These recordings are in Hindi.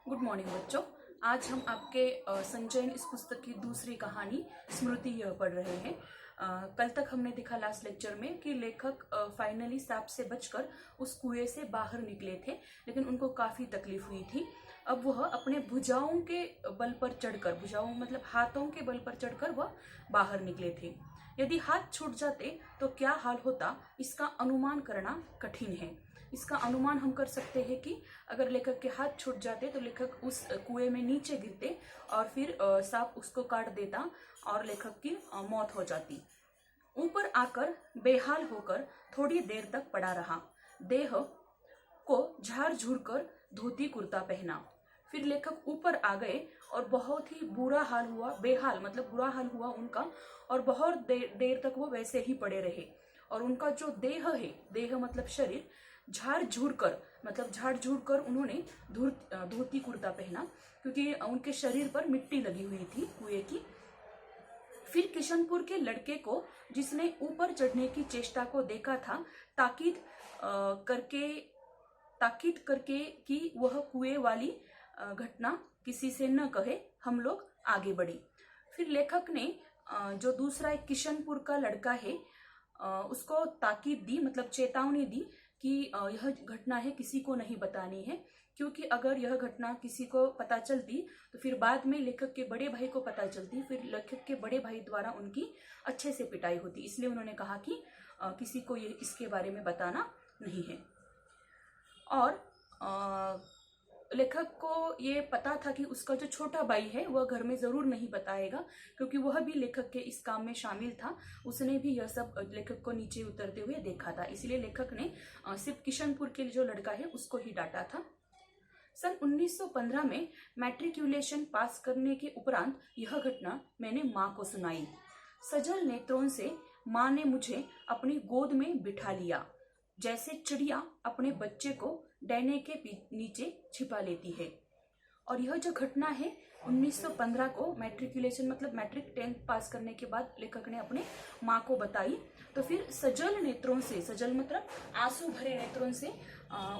गुड मॉर्निंग बच्चों। आज हम आपके संचयन इस पुस्तक की दूसरी कहानी स्मृति यह पढ़ रहे हैं। कल तक हमने देखा लास्ट लेक्चर में कि लेखक फाइनली सांप से बचकर उस कुएं से बाहर निकले थे, लेकिन उनको काफी तकलीफ हुई थी। अब वह अपने भुजाओं के बल पर चढ़कर, भुजाओं मतलब हाथों के बल पर चढ़कर वह बाहर निकले थे। यदि हाथ छूट जाते तो क्या हाल होता, इसका अनुमान करना कठिन है। इसका अनुमान हम कर सकते हैं कि अगर लेखक के हाथ छूट जाते तो लेखक उस कुएं में नीचे गिरते और फिर सांप उसको काट देता और लेखक की मौत हो जाती। ऊपर आकर बेहाल होकर थोड़ी देर तक पड़ा रहा। देह को झाड़ झूड़ कर धोती कुर्ता पहना। फिर लेखक ऊपर आ गए और बहुत ही बुरा हाल हुआ, बेहाल मतलब बुरा हाल हुआ उनका, और बहुत देर तक वो वैसे ही पड़े रहे। और उनका जो देह है, देह मतलब शरीर, झाड़ झूड़ कर उन्होंने धोती कुर्ता पहना, क्योंकि उनके शरीर पर मिट्टी लगी हुई थी कुएं की। फिर किशनपुर के लड़के को, जिसने ऊपर चढ़ने की चेष्टा को देखा था, ताकीद करके कि वह कुएं वाली घटना किसी से न कहे, हम लोग आगे बढ़े। फिर लेखक ने जो दूसरा एक किशनपुर का लड़का है उसको ताकीद दी, मतलब चेतावनी दी कि यह घटना है किसी को नहीं बतानी है, क्योंकि अगर यह घटना किसी को पता चलती तो फिर बाद में लेखक के बड़े भाई को पता चलती, फिर लेखक के बड़े भाई द्वारा उनकी अच्छे से पिटाई होती। इसलिए उन्होंने कहा कि किसी को ये इसके बारे में बताना नहीं है। और लेखक को ये पता था कि उसका जो छोटा भाई है वह घर में जरूर नहीं बताएगा, क्योंकि वह भी लेखक के इस काम में शामिल था। उसने भी यह सब लेखक को नीचे उतरते हुए देखा था, इसलिए लेखक ने सिर्फ किशनपुर के जो लड़का है उसको ही डांटा था। सन 1915 में मैट्रिकुलेशन पास करने के उपरांत यह घटना मैंने माँ को सुनाई। सजल नेत्रों से माँ ने मुझे अपनी गोद में बिठा लिया, जैसे चिड़िया अपने बच्चे को डैने के नीचे छिपा लेती है। और यह जो घटना है 1915 को, मैट्रिकुलेशन मतलब मैट्रिक 10th पास करने के बाद लेखक ने अपने माँ को बताई। तो फिर सजल नेत्रों से, सजल मतलब आंसू भरे नेत्रों से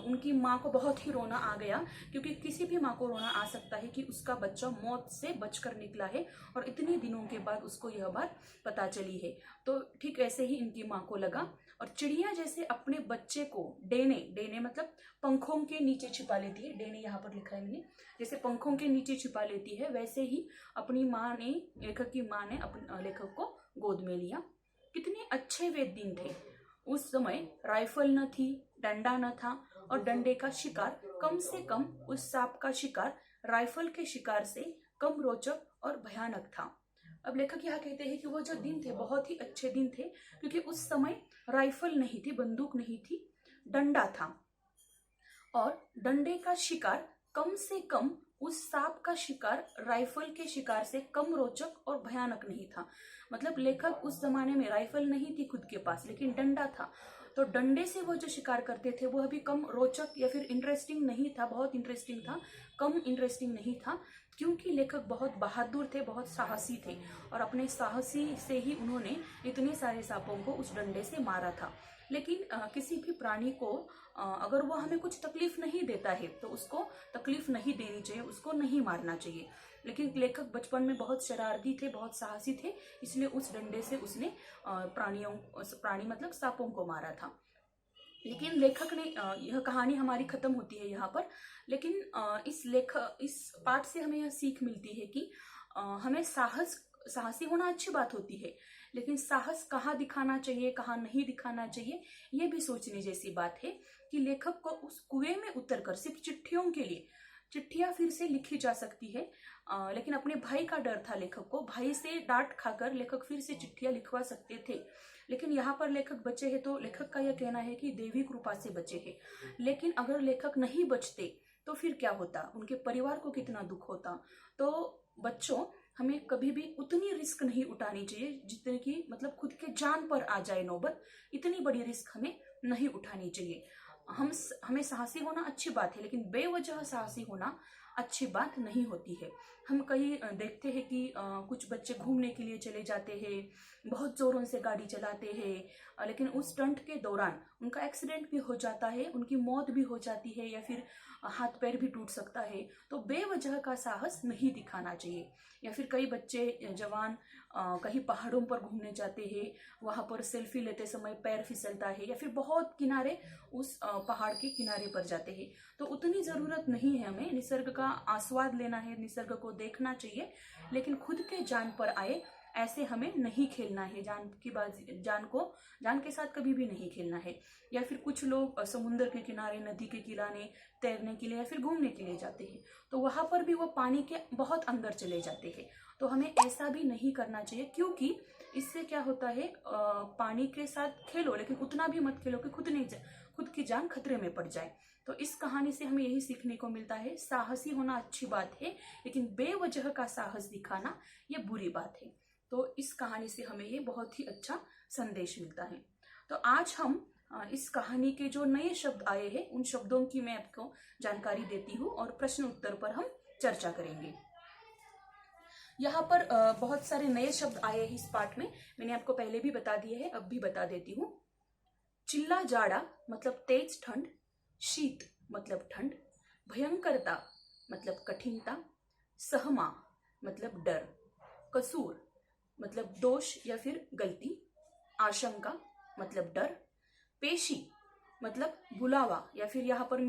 उनकी माँ को बहुत ही रोना आ गया, क्योंकि किसी भी माँ को रोना आ सकता है कि उसका बच्चा मौत से बचकर निकला है और इतने दिनों के बाद उसको यह बात पता चली है। तो ठीक ऐसे ही इनकी माँ को लगा। और चिड़िया जैसे अपने बच्चे को डेने मतलब पंखों के नीचे छिपा लेती है, डेने यहाँ पर लिखा है मैंने, जैसे पंखों के नीचे छिपा लेती है, वैसे ही अपनी माँ ने, लेखक की माँ ने अपने लेखक को गोद में लिया। कितने अच्छे वे दिन थे। उस समय राइफल न थी, डंडा न था, और डंडे का शिकार कम से कम उस सांप का शिकार राइफल के शिकार से कम रोचक और भयानक था। अब लेखक यहाँ कहते हैं कि वो जो दिन थे बहुत ही अच्छे दिन थे, क्योंकि उस समय राइफल नहीं थी, बंदूक नहीं थी, डंडा था, और डंडे का शिकार कम से कम उस सांप का शिकार राइफल के शिकार से कम रोचक और भयानक नहीं था। मतलब लेखक उस जमाने में राइफल नहीं थी खुद के पास, लेकिन डंडा था, तो डंडे से वो जो शिकार करते थे वह भी कम रोचक या फिर इंटरेस्टिंग नहीं था, बहुत इंटरेस्टिंग था, कम इंटरेस्टिंग नहीं था, क्योंकि लेखक बहुत बहादुर थे, बहुत साहसी थे, और अपने साहसी से ही उन्होंने इतने सारे सांपों को उस डंडे से मारा था। लेकिन किसी भी प्राणी को अगर वो हमें कुछ तकलीफ नहीं देता है तो उसको तकलीफ नहीं देनी चाहिए, उसको नहीं मारना चाहिए। लेकिन लेखक बचपन में बहुत शरारती थे, बहुत साहसी थे, इसलिए उस डंडे से उसने प्राणी मतलब सांपों को मारा था। लेकिन लेखक ने, यह कहानी हमारी खत्म होती है यहाँ पर, लेकिन इस पाठ से हमें यह सीख मिलती है कि हमें साहसी होना अच्छी बात होती है, लेकिन साहस कहाँ दिखाना चाहिए, कहाँ नहीं दिखाना चाहिए, ये भी सोचने जैसी बात है। कि लेखक को उस कुएं में उतरकर सिर्फ चिट्ठियों के लिए, चिट्ठियां फिर से लिखी जा सकती है, लेकिन अपने भाई का डर था लेखक को, भाई से डांट खाकर लेखक फिर से चिट्ठियां लिखवा सकते थे। लेकिन यहाँ पर लेखक बचे हैं, तो लेखक का यह कहना है कि देवी कृपा से बचे हैं। लेकिन अगर लेखक नहीं बचते तो फिर क्या होता, उनके परिवार को कितना दुख होता। तो बच्चों, हमें कभी भी उतनी रिस्क नहीं उठानी चाहिए जितने की मतलब खुद के जान पर आ जाए नौबत, इतनी बड़ी रिस्क हमें नहीं उठानी चाहिए। हमें साहसी होना अच्छी बात है, लेकिन बेवजह साहसी होना अच्छी बात नहीं होती है। हम कहीं देखते हैं कि कुछ बच्चे घूमने के लिए चले जाते हैं, बहुत जोरों से गाड़ी चलाते हैं, लेकिन उस स्टंट के दौरान उनका एक्सीडेंट भी हो जाता है, उनकी मौत भी हो जाती है, या फिर हाथ पैर भी टूट सकता है। तो बेवजह का साहस नहीं दिखाना चाहिए। या फिर कई बच्चे जवान कहीं पहाड़ों पर घूमने जाते हैं, वहां पर सेल्फी लेते समय पैर फिसलता है, या फिर बहुत किनारे उस पहाड़ के किनारे पर जाते हैं। तो उतनी जरूरत नहीं है, हमें निसर्ग का आस्वाद लेना है, निसर्ग को देखना चाहिए, लेकिन खुद के जान पर आए ऐसे हमें नहीं खेलना है। जान के साथ कभी भी नहीं खेलना है। या फिर कुछ लोग समुद्र के किनारे, नदी के किनारे तैरने के लिए या फिर घूमने के लिए जाते हैं, तो वहां पर भी वो पानी के बहुत अंदर चले जाते हैं। तो हमें ऐसा भी नहीं करना चाहिए, क्योंकि इससे क्या होता है, पानी के साथ खेलो लेकिन उतना भी मत खेलो कि खुद की जान खतरे में पड़ जाए। तो इस कहानी से हमें यही सीखने को मिलता है, साहसी होना अच्छी बात है, लेकिन बेवजह का साहस दिखाना ये बुरी बात है। तो इस कहानी से हमें ये बहुत ही अच्छा संदेश मिलता है। तो आज हम इस कहानी के जो नए शब्द आए हैं उन शब्दों की मैं आपको जानकारी देती हूँ और प्रश्न उत्तर पर हम चर्चा करेंगे। यहाँ पर बहुत सारे नए शब्द आए हैं इस पाठ में, मैंने आपको पहले भी बता दिए हैं, अब भी बता देती हूँ। चिल्ला जाड़ा मतलब तेज ठंड, शीत मतलब ठंड, भयंकरता मतलब कठिनता, सहमा मतलब डर, कसूर मतलब दोष या फिर गलती, आशंका मतलब डर, पेशी मतलब बुलावा या फिर यहाँ पर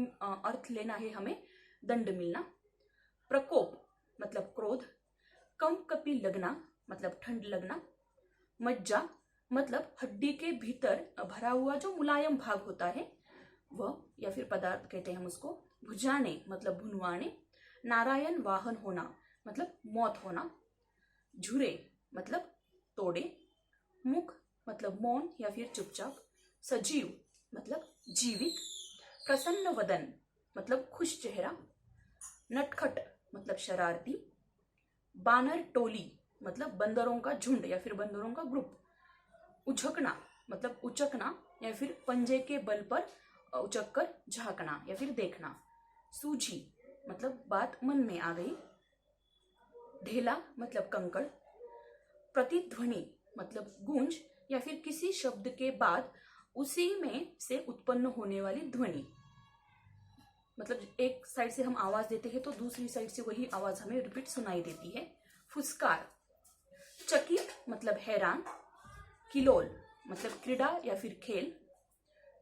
अर्थ लेना है हमें दंड मिलना, प्रकोप मतलब क्रोध, कंपकपी लगना मतलब ठंड लगना, मज्जा मतलब हड्डी के भीतर भरा हुआ जो मुलायम भाग होता है वह, या फिर पदार्थ कहते हैं हम उसको, भुजाने मतलब भुनवाने, नारायण वाहन होना मतलब मौत होना, झुरे मतलब तोड़े, मुख मतलब मौन या फिर चुपचाप, सजीव मतलब जीवित, प्रसन्न वदन मतलब खुश चेहरा, नटखट मतलब शरारती, बानर टोली मतलब बंदरों का झुंड या फिर बंदरों का ग्रुप, उझकना मतलब उचकना या फिर पंजे के बल पर उचक कर झांकना या फिर देखना, सूझी मतलब बात मन में आ गई, ढेला मतलब कंकड़, प्रतिध्वनि मतलब गूंज या फिर किसी शब्द के बाद उसी में से उत्पन्न होने वाली ध्वनि, मतलब एक साइड से हम आवाज देते हैं तो दूसरी साइड से वही आवाज हमें रिपीट सुनाई देती है, फुसकार, चकित मतलब हैरान, किलोल मतलब क्रीड़ा या फिर खेल,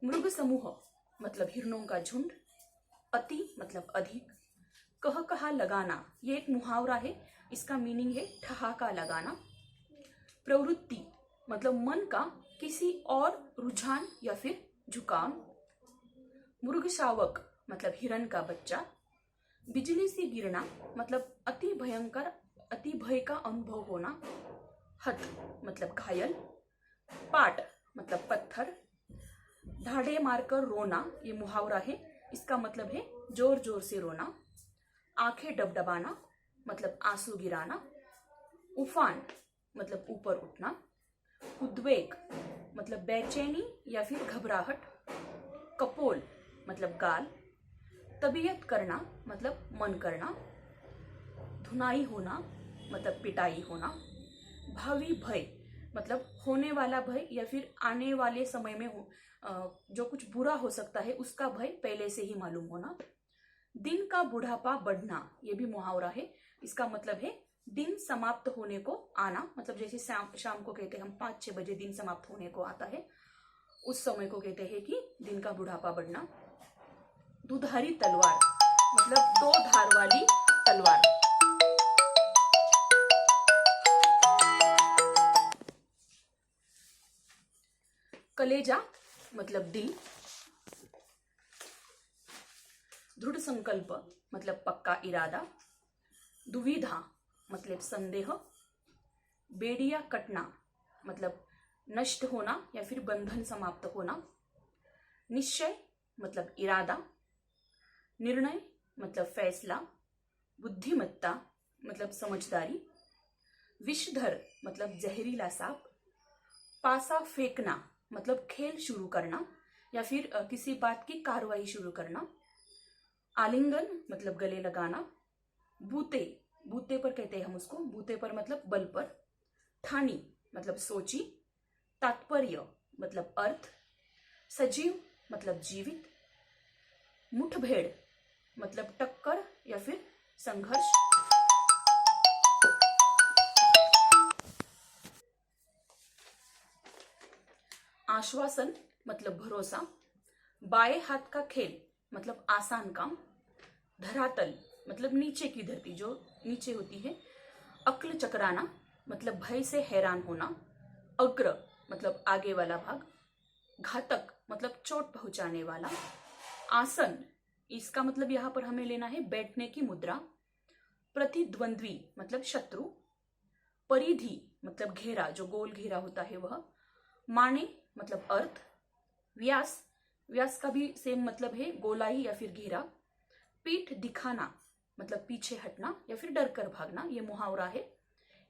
मृग समूह मतलब हिरणों का झुंड, अति मतलब अधिक, कह कहा लगाना, ये एक मुहावरा है, इसका मीनिंग है ठहाका लगाना, प्रवृत्ति मतलब मन का किसी और रुझान या फिर झुकाव, मृग शावक मतलब हिरण का बच्चा, बिजली से गिरना मतलब अति भयंकर, अति भय का अनुभव होना, हत मतलब घायल, पाट मतलब पत्थर, ढाढ़े मारकर रोना, ये मुहावरा है, इसका मतलब है जोर जोर से रोना, आंखें डबडबाना मतलब आंसू गिराना, उफान मतलब ऊपर उठना, उद्वेग मतलब बेचैनी या फिर घबराहट, कपोल मतलब गाल, तबीयत करना मतलब मन करना, धुनाई होना मतलब पिटाई होना, भावी भय मतलब होने वाला भय या फिर आने वाले समय में जो कुछ बुरा हो सकता है उसका भय पहले से ही मालूम होना, दिन का बुढ़ापा बढ़ना, ये भी मुहावरा है, इसका मतलब है दिन समाप्त होने को आना, मतलब जैसे शाम को कहते हैं हम 5-6 बजे दिन समाप्त होने को आता है, उस समय को कहते हैं कि दिन का बुढ़ापा बढ़ना, दुधारी तलवार मतलब 2 धार वाली तलवार, कलेजा मतलब दिल, दृढ़ संकल्प मतलब पक्का इरादा, दुविधा मतलब संदेह, बेड़िया कटना मतलब नष्ट होना या फिर बंधन समाप्त होना, निश्चय मतलब इरादा, निर्णय मतलब फैसला, बुद्धिमत्ता मतलब समझदारी, विषधर मतलब जहरीला सांप, पासा फेंकना मतलब खेल शुरू करना या फिर किसी बात की कार्रवाई शुरू करना, आलिंगन मतलब गले लगाना, बूते, बूते पर कहते हैं हम उसको, बूते पर मतलब बल पर। ठानी मतलब सोची। तात्पर्य मतलब अर्थ। सजीव मतलब जीवित। मुठभेड़ मतलब टक्कर या फिर संघर्ष। आश्वासन मतलब भरोसा। बाएं हाथ का खेल मतलब आसान काम। धरातल मतलब नीचे की धरती जो नीचे होती है। अक्ल चकराना मतलब भय से हैरान होना। अग्र मतलब आगे वाला भाग। घातक मतलब चोट पहुंचाने वाला। आसन, इसका मतलब यहां पर हमें लेना है बैठने की मुद्रा। प्रतिद्वंद्वी मतलब शत्रु। परिधि मतलब घेरा, जो गोल घेरा होता है वह। माने मतलब अर्थ। व्यास, व्यास का भी सेम मतलब है, गोलाई या फिर घेरा। पीठ दिखाना मतलब पीछे हटना या फिर डर कर भागना, ये मुहावरा है।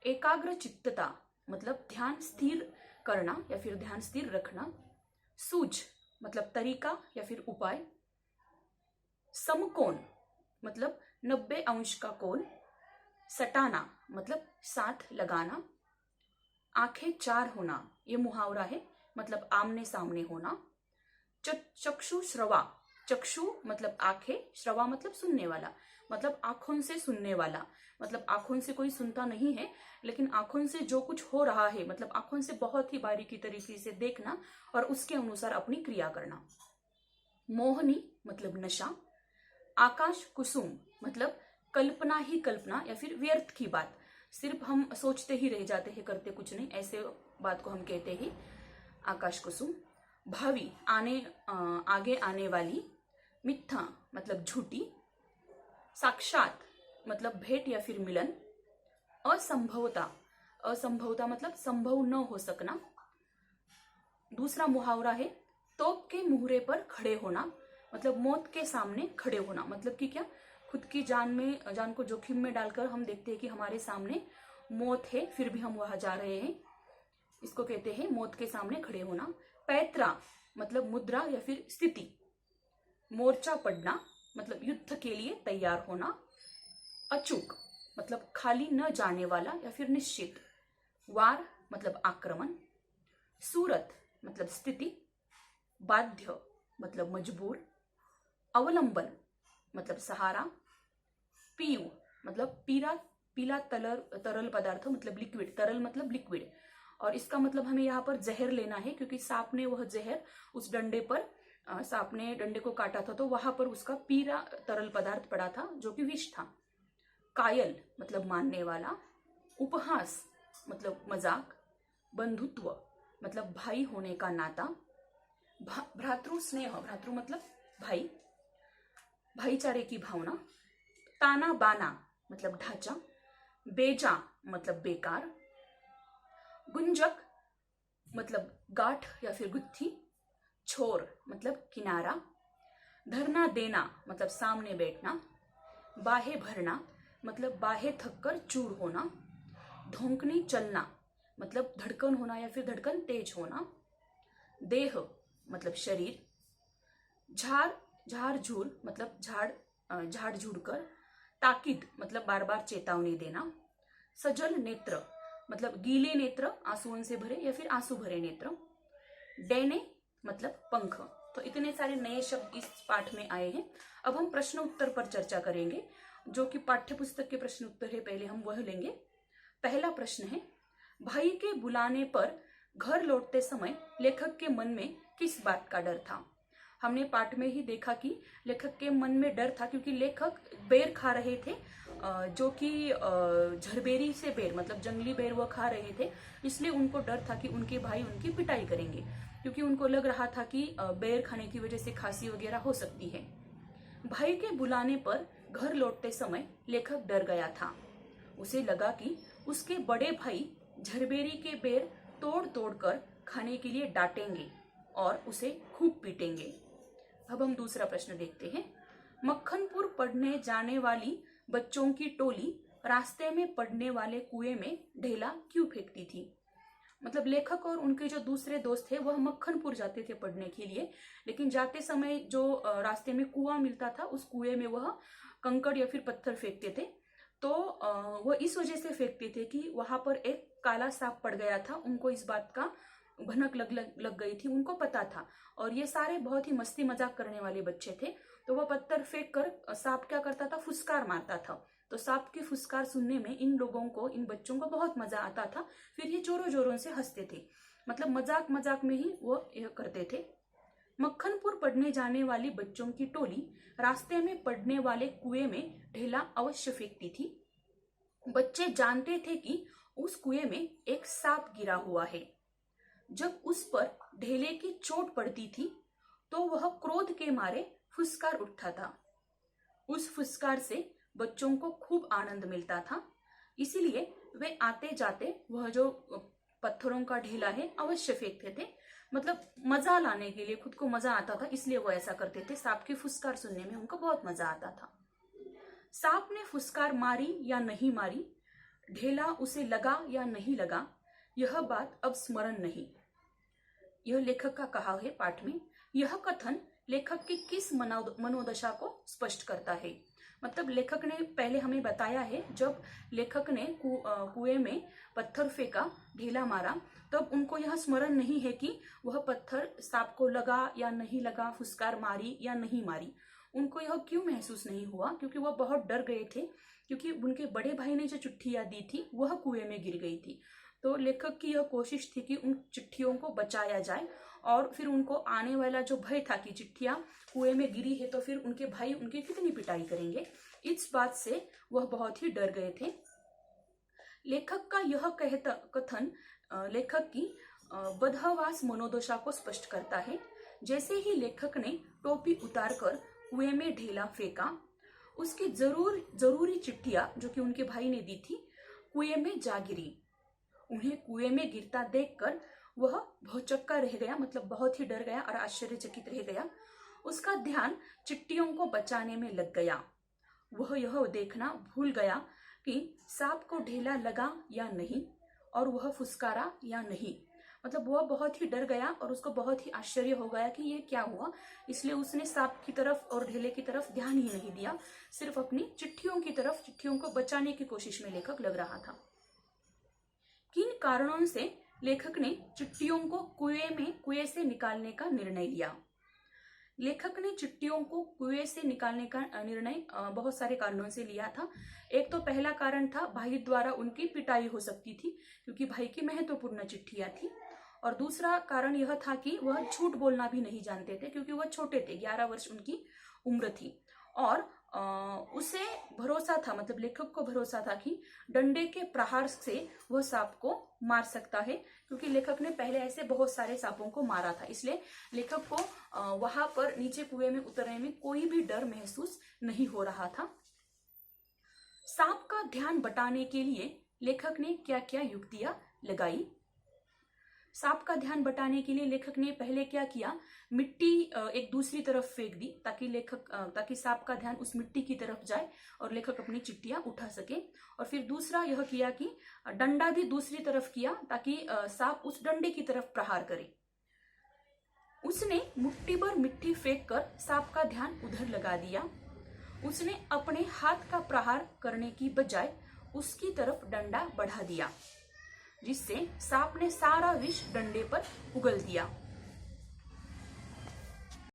एकाग्र चित्तता मतलब ध्यान स्थिर करना या फिर ध्यान स्थिर रखना। सूझ मतलब तरीका या फिर उपाय। समकोण मतलब 90 अंश का कोण। सटाना मतलब साथ लगाना। आंखें चार होना, ये मुहावरा है, मतलब आमने सामने होना। चक्षु श्रवा, चक्षु मतलब आंखें, श्रवा मतलब सुनने वाला, मतलब आंखों से सुनने वाला, मतलब आंखों से कोई सुनता नहीं है लेकिन आंखों से जो कुछ हो रहा है, मतलब आंखों से बहुत ही बारीकी तरीके से देखना और उसके अनुसार अपनी क्रिया करना। मोहनी मतलब नशा। आकाश कुसुम मतलब कल्पना ही कल्पना या फिर व्यर्थ की बात, सिर्फ हम सोचते ही रह जाते हैं, करते कुछ नहीं, ऐसे बात को हम कहते हैं आकाश कुसुम। भावी आगे आने वाली। मिथ्या मतलब झूठी। साक्षात मतलब भेंट या फिर मिलन। असंभवता, असंभवता मतलब संभव न हो सकना। दूसरा मुहावरा है तोप के मुहरे पर खड़े होना, मतलब मौत के सामने खड़े होना, मतलब कि क्या, खुद की जान को जोखिम में डालकर हम देखते हैं कि हमारे सामने मौत है फिर भी हम वहां जा रहे हैं, इसको कहते हैं मौत के सामने खड़े होना। पैत्रा मतलब मुद्रा या फिर स्थिति। मोर्चा पड़ना मतलब युद्ध के लिए तैयार होना। अचूक मतलब खाली न जाने वाला या फिर निश्चित। वार मतलब आक्रमण। सूरत मतलब स्थिति। बाध्य मतलब मजबूर। अवलंबन मतलब सहारा। पीयू मतलब पीला तरल पदार्थ मतलब लिक्विड, तरल मतलब लिक्विड, और इसका मतलब हमें यहाँ पर जहर लेना है क्योंकि सांप ने वह जहर उस डंडे पर, सांप ने डंडे को काटा था तो वहां पर उसका पीला तरल पदार्थ पड़ा था जो कि विष था। कायल मतलब मानने वाला। उपहास मतलब मजाक। बंधुत्व मतलब भाई होने का नाता। भ्रातृ स्नेह, भ्रातृ मतलब भाई, भाईचारे की भावना। ताना बाना मतलब ढांचा। बेजा मतलब बेकार। गुंजक मतलब गांठ या फिर गुत्थी। छोर मतलब किनारा। धरना देना मतलब सामने बैठना। बाहे भरना मतलब बाहे थककर चूर होना। धोंकनी चलना मतलब धड़कन होना या फिर धड़कन तेज होना। देह मतलब शरीर। झाड़ झूल मतलब झाड़ झूड़ कर। ताकीद मतलब बार बार चेतावनी देना। सजल नेत्र मतलब गीले नेत्र आंसुओं से भरे या फिर आंसू भरे नेत्र। डैने मतलब पंख। तो इतने सारे नए शब्द इस पाठ में आए हैं। अब हम प्रश्न उत्तर पर चर्चा करेंगे, जो कि पाठ्य पुस्तक के प्रश्न उत्तर है, पहले हम वह लेंगे। पहला प्रश्न है, भाई के बुलाने पर घर लौटते समय लेखक के मन में किस बात का डर था। हमने पाठ में ही देखा कि लेखक के मन में डर था क्योंकि लेखक बेर खा रहे थे, जो कि झरबेरी से बेर मतलब जंगली बेर वह खा रहे थे, इसलिए उनको डर था कि उनके भाई उनकी पिटाई करेंगे, क्योंकि उनको लग रहा था कि बेर खाने की वजह से खांसी वगैरह हो सकती है। भाई के बुलाने पर घर लौटते समय लेखक डर गया था। उसे लगा कि उसके बड़े भाई झरबेरी के बेर तोड़ तोड़ कर खाने के लिए डांटेंगे और उसे खूब पीटेंगे। अब हम दूसरा प्रश्न देखते हैं। मक्खनपुर पढ़ने जाने वाली बच्चों की टोली रास्ते में पड़ने वाले कुएं में ढेला क्यों फेंकती थी। मतलब लेखक और उनके जो दूसरे दोस्त थे वह मक्खनपुर जाते थे पढ़ने के लिए, लेकिन जाते समय जो रास्ते में कुआं मिलता था उस कुएं में वह कंकड़ या फिर पत्थर फेंकते थे। तो वो इस वजह से फेंकते थे कि वहां पर एक काला सांप पड़ गया था, उनको इस बात का भनक लग गई थी, उनको पता था। और ये सारे बहुत ही मस्ती मजाक करने वाले बच्चे थे। तो वो पत्थर फेंक कर सांप क्या करता था, फुसकार मारता था। तो सांप की फुसकार सुनने में इन लोगों को, इन बच्चों को बहुत मजा आता था। फिर ये जोरों जोरों से हंसते थे, मतलब मजाक मजाक में ही वो यह करते थे। मक्खनपुर पढ़ने जाने वाली बच्चों की टोली रास्ते में पड़ने वाले कुएं में ढेला अवश्य फेंकती थी। बच्चे जानते थे कि उस कुएं में एक सांप गिरा हुआ है। जब उस पर ढेले की चोट पड़ती थी तो वह क्रोध के मारे फुसकार उठता था। उस फुसकार से बच्चों को खूब आनंद मिलता था, इसीलिए वे आते जाते वह जो पत्थरों का ढेला है अवश्य फेंकते थे। मतलब मजा लाने के लिए, खुद को मजा आता था इसलिए वो ऐसा करते थे। सांप की फुसकार सुनने में उनको बहुत मजा आता था। सांप ने फुसकार मारी या नहीं मारी, ढेला उसे लगा या नहीं लगा, यह बात अब स्मरण नहीं। यह लेखक का कहा है पाठ में। यह कथन लेखक की किस मनोदशा को स्पष्ट करता है? मतलब लेखक ने पहले हमें बताया है, जब लेखक ने कुएं में पत्थर फेंका, ढेला मारा, तब उनको यह स्मरण नहीं है कि वह पत्थर सांप को लगा या नहीं लगा, फुसकार मारी या नहीं मारी। उनको यह क्यों महसूस नहीं हुआ? क्योंकि वह बहुत डर गए थे, क्योंकि उनके बड़े भाई ने जो चिट्ठियां दी थी वह कुएं में गिर गई थी। तो लेखक की यह कोशिश थी कि उन चिट्ठियों को बचाया जाए, और फिर उनको आने वाला जो भय था कि चिट्ठियां कुएं में गिरी है तो फिर उनके भाई उनकी कितनी पिटाई करेंगे, इस बात से वह बहुत ही डर गए थे। लेखक का यह कथन लेखक की बदहवास मनोदशा को स्पष्ट करता है। जैसे ही लेखक ने टोपी उतारकर कुएं में ढेला फेंका, उसकी जरूरी चिट्ठियां जो कि उनके भाई ने दी थी कुएं में जा गिरी। उन्हें कुएं में गिरता देखकर वह भौचक्का रह गया, मतलब बहुत ही डर गया और आश्चर्यचकित रह गया। उसका ध्यान चिट्ठियों को बचाने में लग गया। वह यह देखना भूल गया कि सांप को ढेला लगा या नहीं और वह फुसकारा या नहीं। मतलब वह बहुत ही डर गया और उसको बहुत ही आश्चर्य हो गया कि ये क्या हुआ, इसलिए उसने सांप की तरफ और ढेले की तरफ ध्यान ही नहीं दिया, सिर्फ अपनी चिट्ठियों की तरफ, चिट्ठियों को बचाने की कोशिश में लेखक लग रहा था। किन कारणों से लेखक ने चिट्ठियों को कुएं से निकालने का निर्णय लिया? लेखक ने चिट्ठियों को कुएं से निकालने का निर्णय बहुत सारे कारणों से लिया था। एक तो पहला कारण था, भाई द्वारा उनकी पिटाई हो सकती थी क्योंकि भाई की महत्वपूर्ण चिट्ठियां थी। और दूसरा कारण यह था कि वह झूठ बोलना भी नहीं जानते थे क्योंकि वह छोटे थे, 11 वर्ष उनकी उम्र थी। और उसे भरोसा था, मतलब लेखक को भरोसा था कि डंडे के प्रहार से वह सांप को मार सकता है, क्योंकि लेखक ने पहले ऐसे बहुत सारे सांपों को मारा था। इसलिए लेखक को वहां पर नीचे कुएं में उतरने में कोई भी डर महसूस नहीं हो रहा था। सांप का ध्यान बटाने के लिए लेखक ने क्या क्या युक्तियां लगाई? सांप का ध्यान बटाने के लिए लेखक ने पहले क्या किया, मिट्टी एक दूसरी तरफ फेंक दी ताकि सांप का ध्यान उस मिट्टी की तरफ जाए और लेखक अपनी चिट्ठियां उठा सके। और फिर दूसरा यह किया कि डंडा भी दूसरी तरफ किया ताकि सांप उस डंडे की तरफ प्रहार करे। उसने मुट्ठी भर मिट्टी फेंक कर सांप का ध्यान उधर लगा दिया। उसने अपने हाथ का प्रहार करने की बजाय उसकी तरफ डंडा बढ़ा दिया, जिससे सांप ने सारा विष डंडे पर उगल दिया।